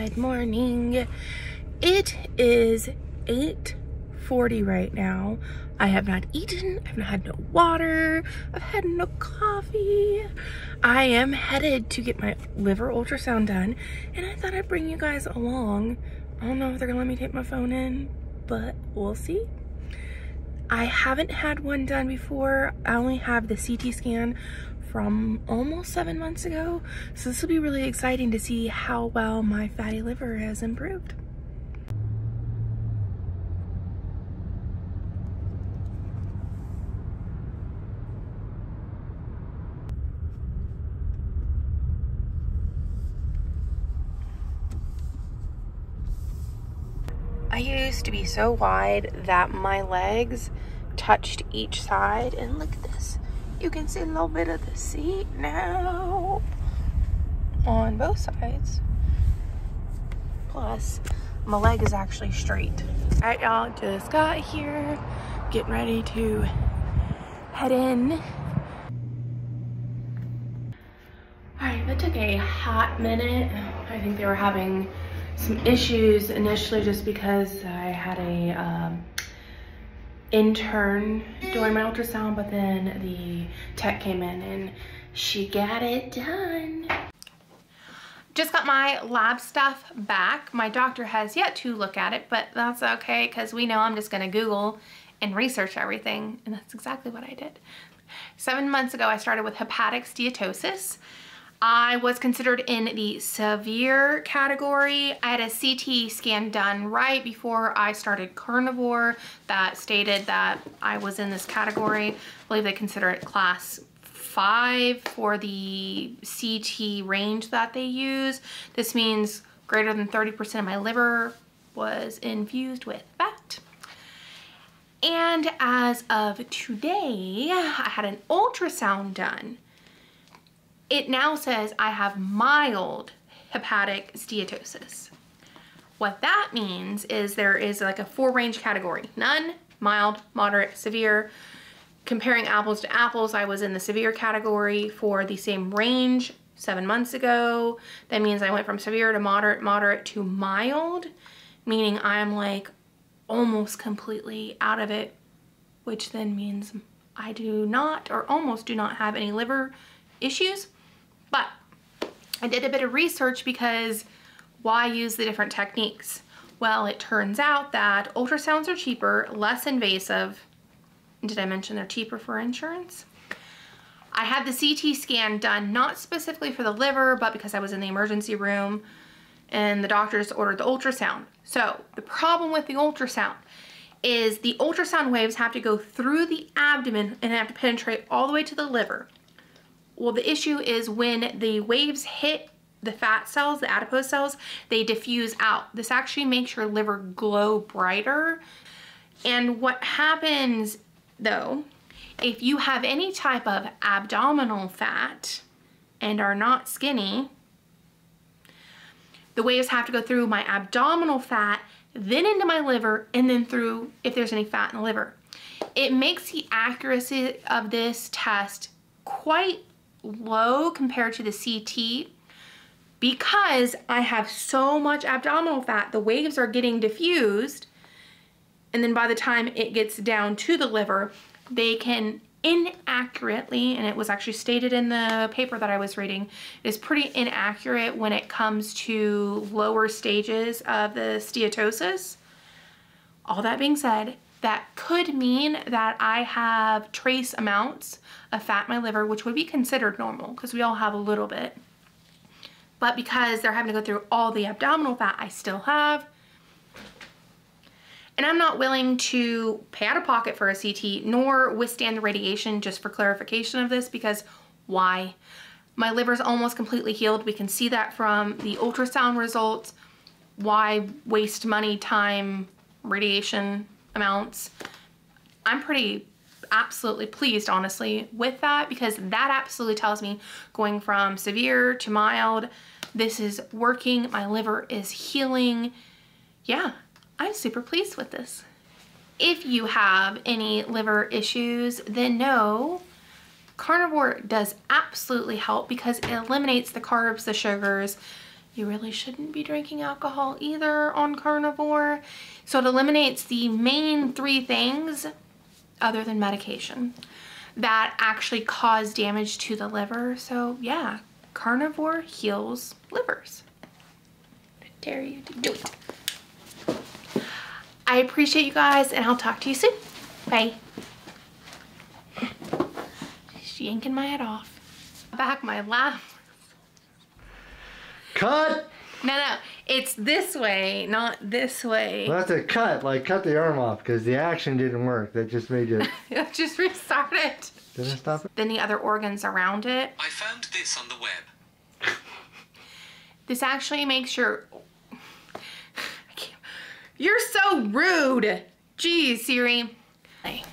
Good morning. It is 8:40 right now. I have not eaten, I've had no water, I've had no coffee. I am headed to get my liver ultrasound done, and I thought I'd bring you guys along. I don't know if they're gonna let me take my phone in, but we'll see. I haven't had one done before. I only have the CT scan from almost 7 months ago, so this will be really exciting to see how well my fatty liver has improved. I used to be so wide that my legs touched each side, and look at this. You can see a little bit of the seat now on both sides. Plus, my leg is actually straight. All right, y'all, just got here, getting ready to head in. All right, that took a hot minute. I think they were having some issues initially just because I had a intern doing my ultrasound, but then the tech came in and she got it done. Just got my lab stuff back. My doctor has yet to look at it, but that's okay because we know I'm just gonna Google and research everything, and that's exactly what I did. 7 months ago, I started with hepatic steatosis. I was considered in the severe category. I had a CT scan done right before I started carnivore that stated that I was in this category. I believe they consider it class 5 for the CT range that they use. This means greater than 30% of my liver was infused with fat. And as of today, I had an ultrasound done. It now says I have mild hepatic steatosis. What that means is there is like a 4-range category: none, mild, moderate, severe. Comparing apples to apples, I was in the severe category for the same range 7 months ago. That means I went from severe to moderate, moderate to mild, meaning I'm like almost completely out of it, which then means I do not, or almost do not, have any liver issues. But I did a bit of research because why use the different techniques? Well, it turns out that ultrasounds are cheaper, less invasive. Did I mention they're cheaper for insurance? I had the CT scan done not specifically for the liver, but because I was in the emergency room and the doctors ordered the ultrasound. So the problem with the ultrasound is the ultrasound waves have to go through the abdomen and have to penetrate all the way to the liver. Well, the issue is when the waves hit the fat cells, the adipose cells, they diffuse out. This actually makes your liver glow brighter. And what happens though, if you have any type of abdominal fat and are not skinny, the waves have to go through my abdominal fat, then into my liver, and then through if there's any fat in the liver. It makes the accuracy of this test quite low compared to the CT because I have so much abdominal fat. The waves are getting diffused, and then by the time it gets down to the liver, they can inaccurately, and it was actually stated in the paper that I was reading, it is pretty inaccurate when it comes to lower stages of the steatosis. All that being said, that could mean that I have trace amounts of fat in my liver, which would be considered normal because we all have a little bit. But because they're having to go through all the abdominal fat, I still have. And I'm not willing to pay out of pocket for a CT nor withstand the radiation, just for clarification of this, because why? My liver's almost completely healed. We can see that from the ultrasound results. Why waste money, time, radiation amounts? I'm pretty absolutely pleased, honestly, with that, because that absolutely tells me going from severe to mild, this is working. My liver is healing. Yeah, I'm super pleased with this. If you have any liver issues, then know carnivore does absolutely help because it eliminates the carbs, the sugars. You really shouldn't be drinking alcohol either on carnivore. So it eliminates the main 3 things, other than medication, that actually cause damage to the liver. So yeah, carnivore heals livers. I dare you to do it. I appreciate you guys, and I'll talk to you soon. Bye. She's yanking my head off. Back my lap. Cut! No, it's this way, not this way. Well, that's a cut, like cut the arm off, because the action didn't work. That just made you... Just restart it. Did it stop it? Then the other organs around it. I found this on the web. This actually makes your... You're so rude. Jeez, Siri. Hey.